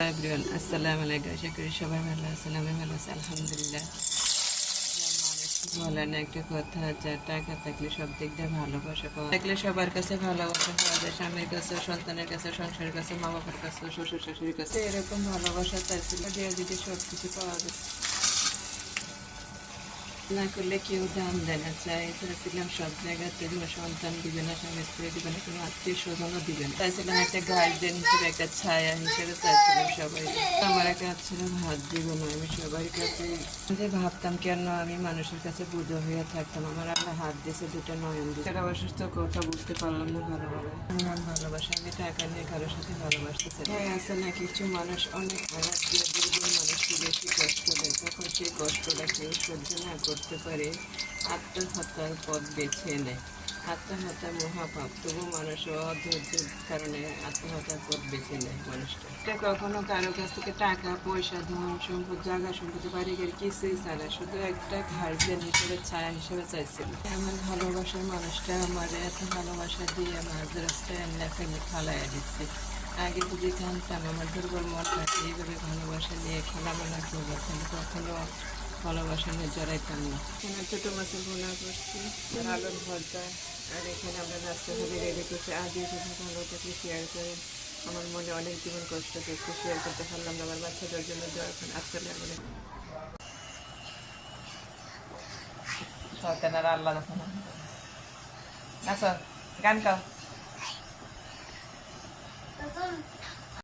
Everyone আসসালামু আলাইকুম। আশা করি সবাই ভালো আছেন। আমি ভালো আছি আলহামদুলিল্লাহ। বলেন একটা কথা, যা টাকা থাকলে সব দিক দিয়ে ভালোবাসা পাওয়া থাকলে সবার কাছে ভালোবাসা পাওয়া যায়। স্বামীর কাছে, সন্তানের কাছে, সংসারের কাছে, মা বাবার কাছে, শ্বশুর শাশুড়ির কাছে, এরকম ভালোবাসা চাইছিল দিয়ে যদি সব কিছু পাওয়া যায় না করলে কেউ দাম দেয় না। চাইছিলাম সব জায়গাতে সন্তান দিবে না, স্বামী স্ত্রী দিবে না, কোনো আত্মীয় স্বজনও দিবে না। চাইছিলাম একটা গার্জেন হিসেবে, একটা ছায়া হিসেবে চাইছিলাম সবাই। আমার কাজ ছিল ভাত দিব না, আমি সবার কাছে যে ভাবতাম কেন আমি মানুষের কাছে বুঝো হয়ে থাকতাম। আমার আল্লাহ হাত দিয়েছে, দুটো নয়ন দিয়েছে। সেটা অসুস্থ কথা বুঝতে পারলাম না ভালোভাবে। আমার ভালোবাসা, আমি টাকা নিয়ে কারোর সাথে ভালোবাসতে চাই। হ্যাঁ, আছে না কিছু মানুষ অনেক আঘাত দিয়ে দুর্বল মানুষকে বেশি কষ্ট দেয়, তখন সেই কষ্টটা কেউ সহ্য না করতে পারে আত্মহত্যার পথ বেছে নেয়। আত্মহত্যা মহাপাপ, তবু মানুষ অধৈর্যের কারণে আত্মহত্যার পথ বেছে নেয় মানুষটা। এটা কখনো কারো কাছ থেকে টাকা পয়সা, ধন সম্পদ, জায়গা সম্পত্তি, বাড়ি গাড়ি কিছুই চায় না, শুধু একটা গার্জিয়ান হিসেবে, ছায়া হিসেবে চাইছিল। আমার ভালোবাসার মানুষটা আমার এত ভালোবাসা দিয়ে মাঝ রাস্তায় আল্লাহ ফেলে ফালাইয়া দিচ্ছে। আগে যদি জানতাম আমার দুর্বল মনটাকে এইভাবে ভালোবাসা নিয়ে খেলামেলা করবো, তাহলে কখনো ভালোবাসা নিয়ে জড়াইতাম না। এখানে ছোটো মাছের বোনা করছি, আর আলুর ভর্তা, আর এখানে আমরা নাস্তা করে রেডি করছি। আজই যদি ভালো থাকলে শেয়ার করে। আমার মনে অনেক জীবন কষ্ট করছে, শেয়ার করতে পারলাম না। আমার বাচ্চাদের জন্য দেওয়া এখন আজকাল অনেক আল্লাহ গান গাও।